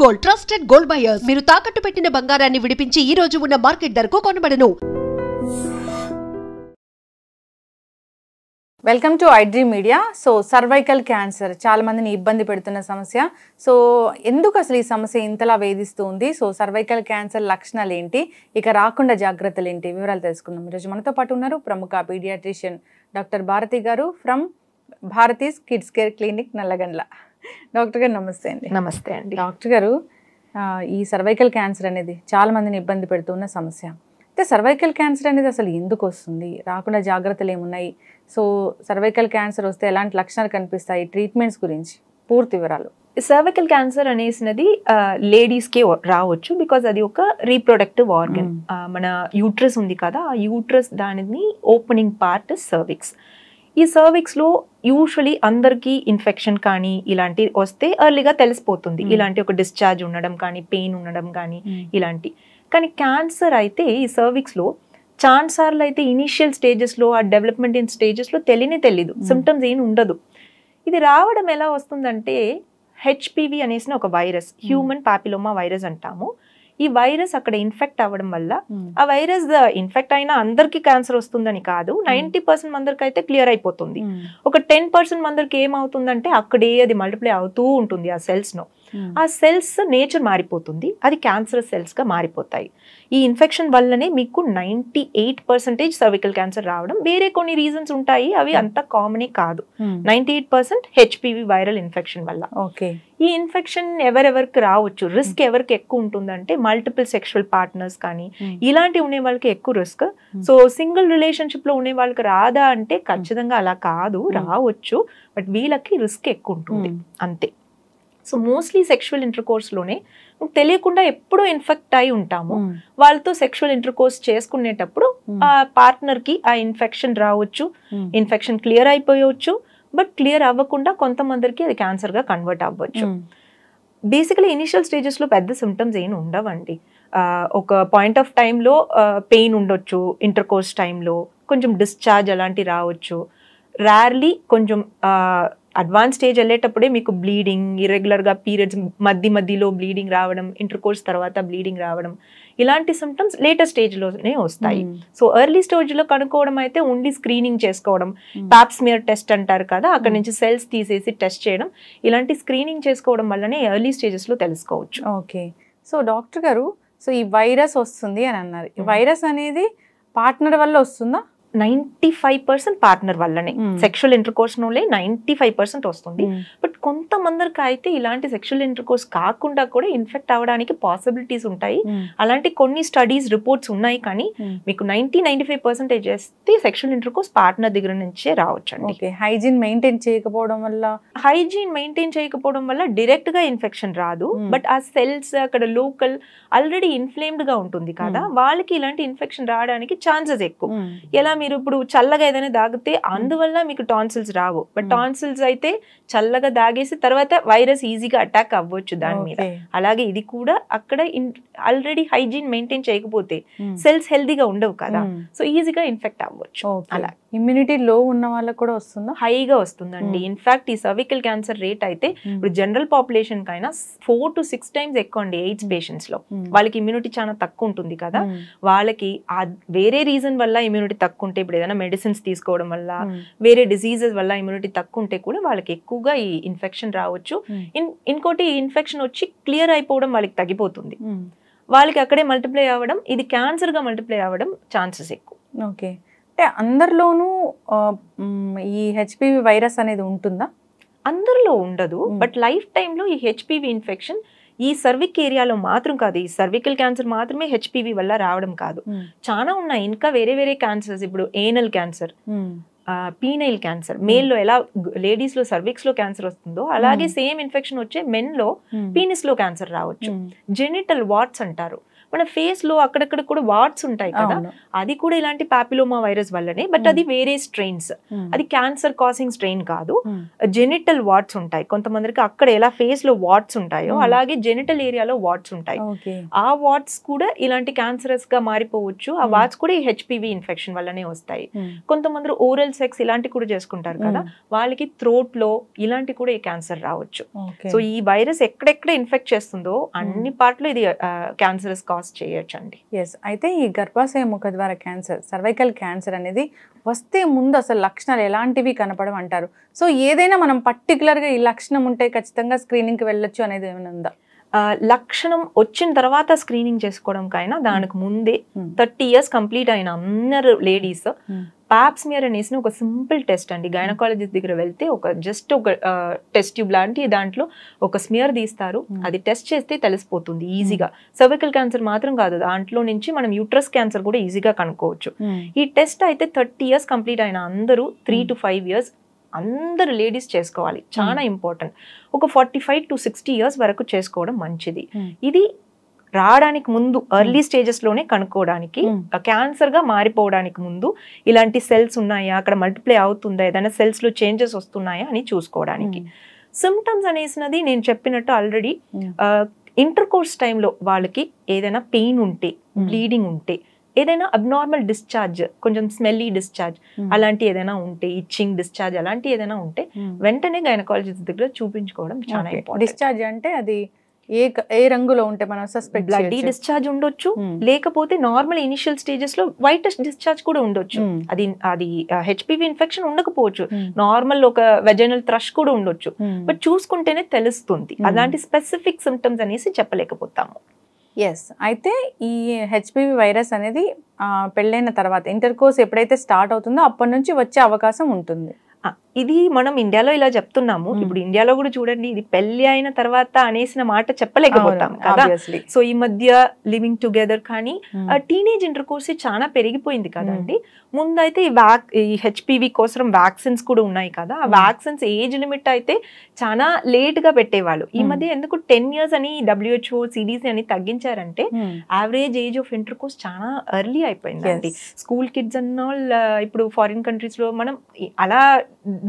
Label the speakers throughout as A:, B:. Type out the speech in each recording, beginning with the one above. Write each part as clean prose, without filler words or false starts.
A: Gold trusted gold buyers మీరు తాకట్టు పెట్టిన బంగారాన్ని విడిపించి ఈ రోజు ఉన్న మార్కెట్ ధరకు కొనబడను.
B: Welcome to iDream media. So cervical cancer చాలా మందిని ఇబ్బంది పెడుతున్న సమస్య. సో ఎందుకు అసలు ఈ సమస్య ఇంతలా వేధిస్తూ ఉంది? సో సర్వైకల్ క్యాన్సర్ లక్షణాలు ఏంటి, ఇక రాకుండా జాగ్రత్తలు ఏంటి, వివరాలు తెలుసుకుందాం. ఈరోజు మనతో పాటు ఉన్నారు ప్రముఖ పీడియాట్రిషియన్ డాక్టర్ భారతి గారు from Bharati's kids care clinic Nallagandla. Doctor గారు నమస్తే అండి.
C: నమస్తే అండి.
B: డాక్టర్ గారు, ఈ సర్వైకల్ క్యాన్సర్ అనేది చాలా మందిని ఇబ్బంది పెడుతున్న సమస్య. అయితే సర్వైకల్ క్యాన్సర్ అనేది అసలు ఎందుకు వస్తుంది, రాకుండా జాగ్రత్తలు ఏమున్నాయి, సో సర్వైకల్ క్యాన్సర్ వస్తే ఎలాంటి లక్షణాలు కనిపిస్తాయి, ట్రీట్మెంట్స్ గురించి పూర్తి వివరాలు.
C: సర్వైకల్ క్యాన్సర్ అనేసినది లేడీస్కే రావచ్చు, బికాజ్ అది ఒక రీప్రొడక్టివ్ ఆర్గన్. మన యూట్రస్ ఉంది కదా, ఆ యూట్రస్ దానిని ఓపెనింగ్ పార్ట్ సర్విక్స్. ఈ సర్విక్స్లో యూజువలీ అందరికీ ఇన్ఫెక్షన్ కానీ ఇలాంటి వస్తే ఎర్లీగా తెలిసిపోతుంది. ఇలాంటి ఒక డిశ్చార్జ్ ఉండడం కానీ, పెయిన్ ఉండడం కానీ ఇలాంటి. కానీ క్యాన్సర్ అయితే ఈ సర్విక్స్లో ఛాన్స్ సార్లు అయితే ఇనీషియల్ స్టేజెస్లో, ఆ డెవలప్మెంట్ ఇన్ స్టేజెస్లో తెలీదు, సిమ్టమ్స్ ఏం ఉండదు. ఇది రావడం ఎలా వస్తుందంటే హెచ్పివి అనేసిన ఒక వైరస్, హ్యూమన్ పాపిలోమా వైరస్ అంటాము. ఈ వైరస్ అక్కడ ఇన్ఫెక్ట్ అవ్వడం వల్ల, ఆ వైరస్ ఇన్ఫెక్ట్ అయినా అందరికి క్యాన్సర్ వస్తుందని కాదు, 90% మందికి అయితే క్లియర్ అయిపోతుంది. ఒక 10% మందికి ఏమవుతుందంటే అక్కడే అది మల్టిప్లై అవుతూ ఉంటుంది ఆ సెల్స్ ను. ఆ సెల్స్ నేచర్ మారిపోతుంది, అది క్యాన్సర్ సెల్స్ గా మారిపోతాయి. ఈ ఇన్ఫెక్షన్ వల్లనే మీకు 98% సర్వికల్ క్యాన్సర్ రావడం. వేరే కొన్ని రీజన్స్ ఉంటాయి, అవి అంత కామనే కాదు. 98% హెచ్పివి వైరల్ ఇన్ఫెక్షన్ వల్ల.
B: ఓకే,
C: ఈ ఇన్ఫెక్షన్ ఎవరెవరికి రావచ్చు, రిస్క్ ఎవరికి ఎక్కువ ఉంటుందంటే మల్టిపుల్ సెక్షువల్ పార్ట్నర్స్ కానీ ఇలాంటి ఉండే వాళ్ళకి ఎక్కువ రిస్క్. సో సింగిల్ రిలేషన్షిప్ లో ఉండే వాళ్ళకి రాదా అంటే ఖచ్చితంగా అలా కాదు, రావచ్చు, బట్ వీళ్ళకి రిస్క్ ఎక్కువ ఉంటుంది అంతే. సో మోస్ట్లీ సెక్షువల్ ఇంటర్కోర్స్లోనే తెలియకుండా ఎప్పుడూ ఇన్ఫెక్ట్ అయి ఉంటాము. వాళ్ళతో సెక్షువల్ ఇంటర్కోర్స్ చేసుకునేటప్పుడు ఆ పార్ట్నర్కి ఆ ఇన్ఫెక్షన్ రావచ్చు, ఇన్ఫెక్షన్ క్లియర్ అయిపోయవచ్చు, బట్ క్లియర్ అవ్వకుండా కొంతమందికి అది క్యాన్సర్గా కన్వర్ట్ అవ్వచ్చు. బేసికలీ ఇనిషియల్ స్టేజెస్లో పెద్ద సిమ్టమ్స్ ఏమి ఉండవండి. ఒక పాయింట్ ఆఫ్ టైంలో పెయిన్ ఉండొచ్చు, ఇంటర్కోర్స్ టైంలో కొంచెం డిశ్చార్జ్ అలాంటివి రావచ్చు. రేర్లీ కొంచెం అడ్వాన్స్ స్టేజ్ వెళ్ళేటప్పుడే మీకు బ్లీడింగ్, ఇర్రెగ్యులర్గా పీరియడ్స్ మధ్యలో బ్లీడింగ్ రావడం, ఇంటర్కోర్స్ తర్వాత బ్లీడింగ్ రావడం, ఇలాంటి సిమ్టమ్స్ లేటెస్ట్ స్టేజ్లోనే వస్తాయి. సో ఎర్లీ స్టేజ్లో కనుక్కోవడం అయితే ఓన్లీ స్క్రీనింగ్ చేసుకోవడం, పాప్స్మియర్ టెస్ట్ అంటారు కదా, అక్కడ నుంచి సెల్స్ తీసేసి టెస్ట్ చేయడం, ఇలాంటి స్క్రీనింగ్ చేసుకోవడం వల్లనే ఎర్లీ స్టేజెస్లో తెలుసుకోవచ్చు.
B: ఓకే, సో డాక్టర్ గారు, సో ఈ వైరస్ వస్తుంది అని అన్నారు. ఈ వైరస్ అనేది పార్ట్నర్ వల్ల వస్తుందా?
C: 95% పార్ట్నర్ వల్లనే. సెక్షువల్ ఇంటర్కోర్స్ నుండే 95% వస్తుంది. బట్ కొంతమందికి అయితే ఇలాంటి సెక్షువల్ ఇంటర్కోర్స్ కాకుండా కూడా ఇన్ఫెక్ట్ అవ్వడానికి పాసిబిలిటీస్ ఉంటాయి. అలాంటి కొన్ని స్టడీస్ రిపోర్ట్స్ ఉన్నాయి. కానీ మీకు 90-95% చేస్తే సెక్షువల్ ఇంటర్కోర్స్ పార్ట్నర్ దగ్గర నుంచే రావచ్చు అండి.
B: హైజీన్ మెయింటైన్ చేయకపోవడం వల్ల డైరెక్ట్ గా ఇన్ఫెక్షన్ రాదు, బట్ ఆ సెల్స్ అక్కడ లోకల్ ఆల్రెడీ ఇన్ఫ్లేమ్డ్ గా ఉంటుంది కదా, వాళ్ళకి ఇలాంటి ఇన్ఫెక్షన్ రావడానికి ఛాన్సెస్ ఎక్కువ. ఎలా మీరు ఇప్పుడు చల్లగా ఏదైనా దాగితే అందువల్ల మీకు టాన్సిల్స్ రావు, బట్ టాన్సిల్స్ అయితే చల్లగా దాగేసి తర్వాత వైరస్ ఈజీగా అటాక్ అవ్వచ్చు దాని మీద. అలాగే ఇది కూడా అక్కడ ఆల్రెడీ హైజీన్ మెయింటైన్ చేయకపోతే సెల్స్ హెల్దీగా ఉండవు కదా, సో ఈజీగా ఇన్ఫెక్ట్ అవ్వచ్చు. అలా ఇమ్యూనిటీ లో ఉన్న వాళ్ళకి కూడా వస్తుందా?
C: హైగా వస్తుందండి. ఇన్ఫాక్ట్ ఈ సర్వికల్ క్యాన్సర్ రేట్ అయితే ఇప్పుడు జనరల్ పాపులేషన్ కైనా 4 to 6 times ఎక్కువ అండి. ఎయిడ్స్ పేషెంట్స్ లో వాళ్ళకి ఇమ్యూనిటీ చాలా తక్కువ ఉంటుంది కదా, వాళ్ళకి వేరే రీజన్ వల్ల ఇమ్యూనిటీ తక్కువ ఉంటే, ఇప్పుడు ఏదైనా మెడిసిన్స్ తీసుకోవడం వల్ల, వేరే డిసీజెస్ వల్ల ఇమ్యూనిటీ తక్కువ ఉంటే కూడా వాళ్ళకి ఎక్కువగా ఈ ఇన్ఫెక్షన్ రావచ్చు. ఇంకోటి ఇన్ఫెక్షన్ వచ్చి క్లియర్ అయిపోవడం వాళ్ళకి తగ్గిపోతుంది, వాళ్ళకి అక్కడే మల్టిప్లై అవ్వడం, ఇది క్యాన్సర్ గా మల్టిప్లై అవ్వడం ఛాన్సెస్ ఎక్కువ.
B: ఓకే, అంటే అందరిలోనూ ఈ హెచ్పివి వైరస్ అనేది ఉంటుందా?
C: అందరిలో ఉండదు, బట్ లైఫ్ టైంలో ఈ హెచ్పివి ఇన్ఫెక్షన్ ఈ సర్విక్ ఏరియాలో మాత్రం కాదు, ఈ సర్వికల్ క్యాన్సర్ మాత్రమే హెచ్పివి వల్ల రావడం కాదు, చాలా ఉన్నాయి ఇంకా వేరే వేరే క్యాన్సర్స్. ఇప్పుడు anal cancer, penile cancer, male లో ఎలా లేడీస్ లో సర్విక్స్ లో క్యాన్సర్ వస్తుందో అలాగే సేమ్ ఇన్ఫెక్షన్ వచ్చే మెన్ లో పీనిస్ లో క్యాన్సర్ రావచ్చు. జెనిటల్ వాట్స్ అంటారు,
B: మన ఫేస్ లో అక్కడక్కడ కూడా వాట్స్ ఉంటాయి కదా, అది కూడా ఇలాంటి పాపిలోమా వైరస్ వల్లనే. బట్ అది వేరే స్ట్రెయిన్స్, అది క్యాన్సర్ కాసింగ్ స్ట్రెయిన్ కాదు. జెనిటల్ వాట్స్ ఉంటాయి కొంతమందికి, అక్కడ ఎలా ఫేస్ లో వాట్స్ ఉంటాయో అలాగే జెనిటల్ ఏరియాలో వాట్స్ ఉంటాయి. ఆ వాట్స్ కూడా ఇలాంటి క్యాన్సరస్ గా మారిపోవచ్చు. ఆ వాట్స్ కూడా ఈ హెచ్పివి ఇన్ఫెక్షన్ వల్లనే వస్తాయి. కొంతమంది ఓరల్ సెక్స్ ఇలాంటి కూడా చేసుకుంటారు కదా, వాళ్ళకి థ్రోట్ లో ఇలాంటి కూడా ఈ క్యాన్సర్ రావచ్చు. సో ఈ వైరస్ ఎక్కడెక్కడ ఇన్ఫెక్ట్ చేస్తుందో అన్ని పార్ట్లో ఇది క్యాన్సరస్ కాజ్ చేయొచ్చు అండి.
D: ఎస్, అయితే ఈ గర్భాశయ ముఖ ద్వారా క్యాన్సర్, సర్వైకల్ క్యాన్సర్ అనేది వస్తే ముందు అసలు లక్షణాలు ఎలాంటివి కనపడవు అంటారు. సో ఏదైనా మనం పర్టికులర్గా ఈ లక్షణం ఉంటే ఖచ్చితంగా స్క్రీనింగ్కి వెళ్ళొచ్చు అనేది ఏమైనా ఉందా?
B: లక్షణం వచ్చిన తర్వాత స్క్రీనింగ్ చేసుకోవడం కైనా దానికి ముందే 30 years కంప్లీట్ అయిన అందరు లేడీస్ పాప్స్మియర్ అనేసి ఒక సింపుల్ టెస్ట్ అండి, గైనకాలజిస్ట్ దగ్గర వెళ్తే జస్ట్ ఒక టెస్ట్ ట్యూబ్ లాంటి దాంట్లో ఒక స్మియర్ తీస్తారు, అది టెస్ట్ చేస్తే తెలిసిపోతుంది ఈజీగా. సర్వికల్ క్యాన్సర్ మాత్రం కాదు, దాంట్లో నుంచి మనం యూట్రస్ క్యాన్సర్ కూడా ఈజీగా కనుక్కోవచ్చు. ఈ టెస్ట్ అయితే 30 years కంప్లీట్ అయిన అందరూ 3 to 5 years అందరు లేడీస్ చేసుకోవాలి, చాలా ఇంపార్టెంట్. ఒక 45 to 60 years వరకు చేసుకోవడం మంచిది. ఇది రావడానికి ముందు ఎర్లీ స్టేజెస్ లోనే కనుక్కోవడానికి, క్యాన్సర్ గా మారిపోవడానికి ముందు ఇలాంటి సెల్స్ ఉన్నాయా, అక్కడ మల్టిప్లై అవుతుందా, ఏదైనా సెల్స్ లో చేంజెస్ వస్తున్నాయా అని చూసుకోవడానికి. సిమ్టమ్స్ అనేసినది నేను చెప్పినట్టు ఆల్రెడీ ఇంటర్ కోర్స్ టైంలో వాళ్ళకి ఏదైనా పెయిన్ ఉంటే, బ్లీడింగ్ ఉంటే, ఏదైనా అబ్నార్మల్ డిశ్చార్జ్, కొంచెం స్మెల్లీ డిశ్చార్జ్ అలాంటి ఏదైనా ఉంటే, ఇచ్చింగ్ డిశ్చార్జ్ అలాంటి ఏదైనా ఉంటే వెంటనే గైనకాలజిస్ట్ దగ్గర చూపించుకోవడం చాలా ఇంపార్టెంట్.
D: డిశ్చార్జ్ అంటే అది ఏ రంగులో ఉంటే మనం సస్పెక్ట్?
B: బ్లడీ డిశ్చార్జ్ ఉండొచ్చు, లేకపోతే నార్మల్ ఇనిషియల్ స్టేజెస్ లో వైటెస్ డిశ్చార్జ్ కూడా ఉండొచ్చు. అది హెచ్పివి ఇన్ఫెక్షన్ ఉండకపోవచ్చు, నార్మల్ ఒక వెజైనల్ థ్రష్ కూడా ఉండొచ్చు. బట్ చూసుకుంటేనే తెలుస్తుంది, అలాంటి స్పెసిఫిక్ సిమ్టమ్స్ అనేసి చెప్పలేకపోతాము.
D: ఎస్, అయితే ఈ హెచ్పివి వైరస్ అనేది పెళ్ళైన తర్వాత ఇంటర్ కోర్స్ ఎప్పుడైతే స్టార్ట్ అవుతుందో అప్పటి నుంచి వచ్చే అవకాశం ఉంటుంది.
B: ఇది మనం ఇండియాలో ఇలా చెప్తున్నాము, ఇప్పుడు ఇండియాలో కూడా చూడండి, ఇది పెళ్లి అయిన తర్వాత అనేసిన మాట చెప్పలేకపోతాం కదా. సో ఈ మధ్య లివింగ్ టుగెదర్ కానీ టీనేజ్ ఇంటర్ కోర్స్ చాలా పెరిగిపోయింది కదండి. ముందైతే ఈ హెచ్పివి కోసం వ్యాక్సిన్స్ కూడా ఉన్నాయి కదా, ఆ వ్యాక్సిన్స్ ఏజ్ లిమిట్ అయితే చాలా లేట్ గా పెట్టేవాళ్ళు. ఈ మధ్య ఎందుకు 10 years అని WHO CDC అని తగ్గించారంటే average age of intercourse చాలా ఎర్లీ అయిపోయిందండి. స్కూల్ కిడ్స్ అన్న ఇప్పుడు ఫారిన్ కంట్రీస్ లో మనం అలా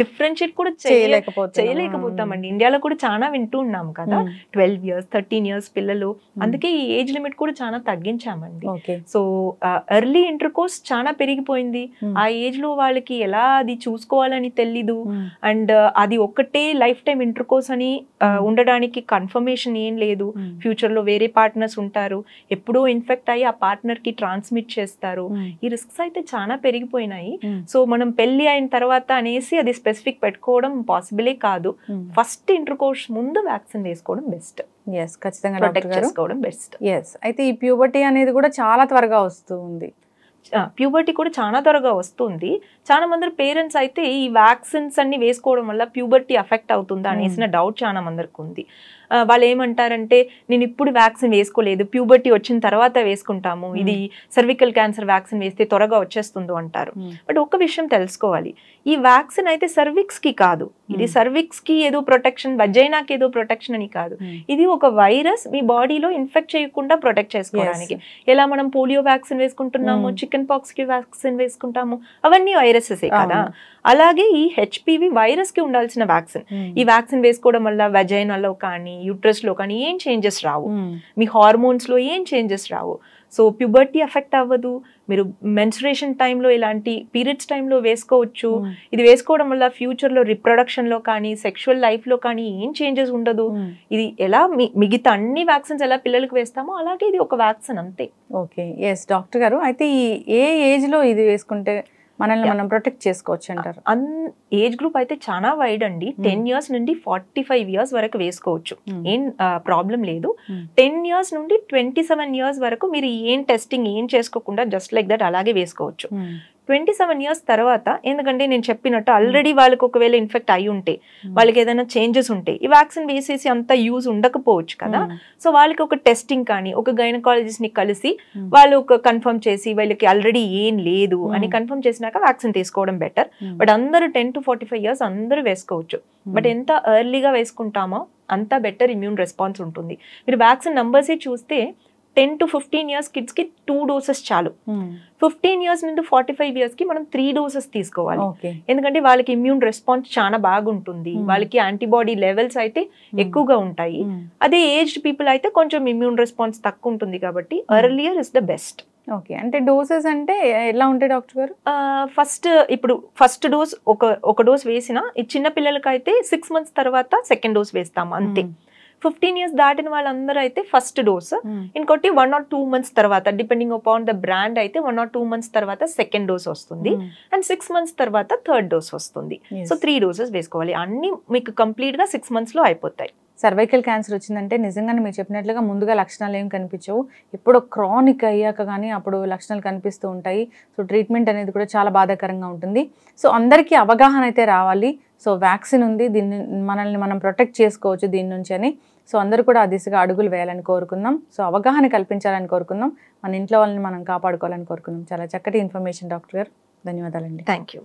B: డిఫరెన్షియేట్ కూడా చేయలేకపోతామండి. ఇండియాలో కూడా చాలా వింటూ ఉన్నాం కదా, 12 years 13 years పిల్లలు, అందుకే ఈ ఏజ్ లిమిట్ కూడా చాలా తగ్గించామండి. సో ఎర్లీ ఇంటర్ కోర్స్ చాలా పెరిగిపోయింది. ఆ ఏజ్ లో వాళ్ళకి ఎలా అది చూసుకోవాలని తెలీదు. అండ్ అది ఒక్కటే లైఫ్ టైం ఇంటర్ కోర్స్ అని ఉండడానికి కన్ఫర్మేషన్ ఏం లేదు. ఫ్యూచర్ లో వేరే పార్ట్నర్స్ ఉంటారు, ఎప్పుడో ఇన్ఫెక్ట్ అయ్యి ఆ పార్ట్నర్ కి ట్రాన్స్మిట్ చేస్తారు. ఈ రిస్క్స్ అయితే చాలా పెరిగిపోయినాయి. సో మనం పెళ్లి అయిన తర్వాత అనేసి అది స్పెసిఫిక్ పెట్టుకోవడం పాసిబులే కాదు. ఫస్ట్ ఇంటర్ కోర్స్ ముందు వ్యాక్సిన్ వేసుకోవడం బెస్ట్.
D: ఎస్, ఖచ్చితంగా
B: ప్రొటెక్ట్ చేసుకోవడం బెస్ట్.
D: ఎస్, అయితే ఈ ప్యూబర్టీ అనేది కూడా చాలా త్వరగా వస్తుంది.
B: ప్యూబర్టీ కూడా చాలా త్వరగా వస్తుంది. చాలా మంది పేరెంట్స్ అయితే ఈ వ్యాక్సిన్స్ అన్ని వేసుకోవడం వల్ల ప్యూబర్టీ అఫెక్ట్ అవుతుందా అనేసిన డౌట్ చాలా మందికి ఉంది. వాళ్ళు ఏమంటారంటే, నేను ఇప్పుడు వ్యాక్సిన్ వేసుకోలేదు, ప్యూబర్టీ వచ్చిన తర్వాత వేసుకుంటాము, ఇది సర్వికల్ క్యాన్సర్ వ్యాక్సిన్ వేస్తే త్వరగా వచ్చేస్తుందో అంటారు. బట్ ఒక విషయం తెలుసుకోవాలి, ఈ వ్యాక్సిన్ అయితే సర్విక్స్ కి కాదు, ఇది సర్విక్స్ కి ఏదో ప్రొటెక్షన్, వజైనాకి ఏదో ప్రొటెక్షన్ అని కాదు. ఇది ఒక వైరస్ మీ బాడీలో ఇన్ఫెక్ట్ చేయకుండా ప్రొటెక్ట్ చేసుకోవడానికి. ఎలా మనం పోలియో వ్యాక్సిన్ వేసుకుంటున్నాము, చికెన్ పాక్స్ కి వ్యాక్సిన్ వేసుకుంటాము, అవన్నీ వైరసెసే కదా. అలాగే ఈ హెచ్పివి వైరస్ కి ఉండాల్సిన వ్యాక్సిన్. ఈ వ్యాక్సిన్ వేసుకోవడం వల్ల వెజైనాలో కానీ యూట్రస్ లో కానీ ఏం చేంజెస్ రావు, మీ హార్మోన్స్ లో ఏం చేంజెస్ రావు. సో ప్యూబర్టీ ఎఫెక్ట్ అవ్వదు. మీరు మెన్స్ట్రుయేషన్ టైంలో, ఇలాంటి పీరియడ్స్ టైంలో వేసుకోవచ్చు. ఇది వేసుకోవడం వల్ల ఫ్యూచర్ లో రిప్రొడక్షన్ లో కానీ సెక్షువల్ లైఫ్ లో కానీ ఏం చేంజెస్ ఉండదు. ఇది ఎలా మిగతా అన్ని వ్యాక్సిన్స్ ఎలా పిల్లలకు వేస్తామో అలాగే ఇది ఒక వ్యాక్సిన్ అంతే.
D: ఓకే, ఎస్ డాక్టర్ గారు, అయితే ఈ ఏ ఏజ్ లో ఇది వేసుకుంటే మనల్ని మనం ప్రొటెక్ట్ చేసుకోవచ్చు అంటారు?
B: ఏజ్ గ్రూప్ అయితే చాలా వైడ్ అండి. 10 years నుండి 45 years వరకు వేసుకోవచ్చు, ఏం ప్రాబ్లం లేదు. 10 years నుండి 27 years వరకు మీరు ఏం టెస్టింగ్ ఏం చేసుకోకుండా జస్ట్ లైక్ దట్ అలాగే వేసుకోవచ్చు. 27 years తర్వాత, ఎందుకంటే నేను చెప్పినట్టు ఆల్రెడీ వాళ్ళకి ఒకవేళ ఇన్ఫెక్ట్ అయి ఉంటే, వాళ్ళకి ఏదైనా చేంజెస్ ఉంటే ఈ వ్యాక్సిన్ వేసేసి అంత యూజ్ ఉండకపోవచ్చు కదా. సో వాళ్ళకి ఒక టెస్టింగ్ కానీ ఒక గైనకాలజిస్ట్ ని కలిసి వాళ్ళు ఒక కన్ఫర్మ్ చేసి వీళ్ళకి ఆల్రెడీ ఏం లేదు అని కన్ఫర్మ్ చేసినాక వ్యాక్సిన్ తీసుకోవడం బెటర్. బట్ అందరూ 10 to 45 years అందరూ వేసుకోవచ్చు. బట్ ఎంత ఎర్లీగా వేసుకుంటామో అంత బెటర్ ఇమ్యూన్ రెస్పాన్స్ ఉంటుంది. మీరు వ్యాక్సిన్ నంబర్సే చూస్తే 10 to 15 years కిడ్స్ కి 2 doses చాలు. 15 years నుండి 45 years కి మనం 3 doses తీసుకోవాలి. ఎందుకంటే వాళ్ళకి ఇమ్యూన్ రెస్పాన్స్ చాలా బాగుంటుంది, వాళ్ళకి యాంటీబాడీ లెవెల్స్ అయితే ఎక్కువగా ఉంటాయి. అదే ఏజ్డ్ పీపుల్ అయితే కొంచెం ఇమ్యూన్ రెస్పాన్స్ తక్కువ ఉంటుంది కాబట్టి earlier is the best.
D: Okay, అంటే డోసెస్ అంటే ఎలా ఉంటాయి డాక్టర్ గారు?
B: ఫస్ట్ డోస్ ఒక డోస్ వేసిన ఈ చిన్న పిల్లలకైతే 6 months తర్వాత సెకండ్ డోస్ వేస్తాము అంతే. 15 years దాటిన వాళ్ళందరూ అయితే ఫస్ట్ డోస్, ఇంకోటి 1 or 2 months తర్వాత డిపెండింగ్ అపాన్ ద బ్రాండ్ అయితే 1 or 2 months తర్వాత సెకండ్ డోస్ వస్తుంది, అండ్ 6 months తర్వాత థర్డ్ డోస్ వస్తుంది. సో 3 doses వేసుకోవాలి. అన్ని మీకు కంప్లీట్ గా 6 months లో అయిపోతాయి.
D: సర్వైకల్ క్యాన్సర్ వచ్చిందంటే నిజంగానే మీరు చెప్పినట్లుగా ముందుగా లక్షణాలు ఏం కనిపించవు, ఎప్పుడో క్రానిక్ అయ్యాక కానీ అప్పుడు లక్షణాలు కనిపిస్తూ ఉంటాయి. సో ట్రీట్మెంట్ అనేది కూడా చాలా బాధాకరంగా ఉంటుంది. సో అందరికీ అవగాహన అయితే రావాలి. సో వ్యాక్సిన్ ఉంది, దీన్ని మనల్ని మనం ప్రొటెక్ట్ చేసుకోవచ్చు దీని నుంచి అని. సో అందరూ కూడా ఆ దిశగా అడుగులు వేయాలని కోరుకుందాం. సో అవగాహన కల్పించాలని కోరుకుందాం, మన ఇంట్లో వాళ్ళని మనం కాపాడుకోవాలని కోరుకుందాం. చాలా చక్కటి ఇన్ఫర్మేషన్ డాక్టర్ గారు, ధన్యవాదాలండి.
B: Thank you.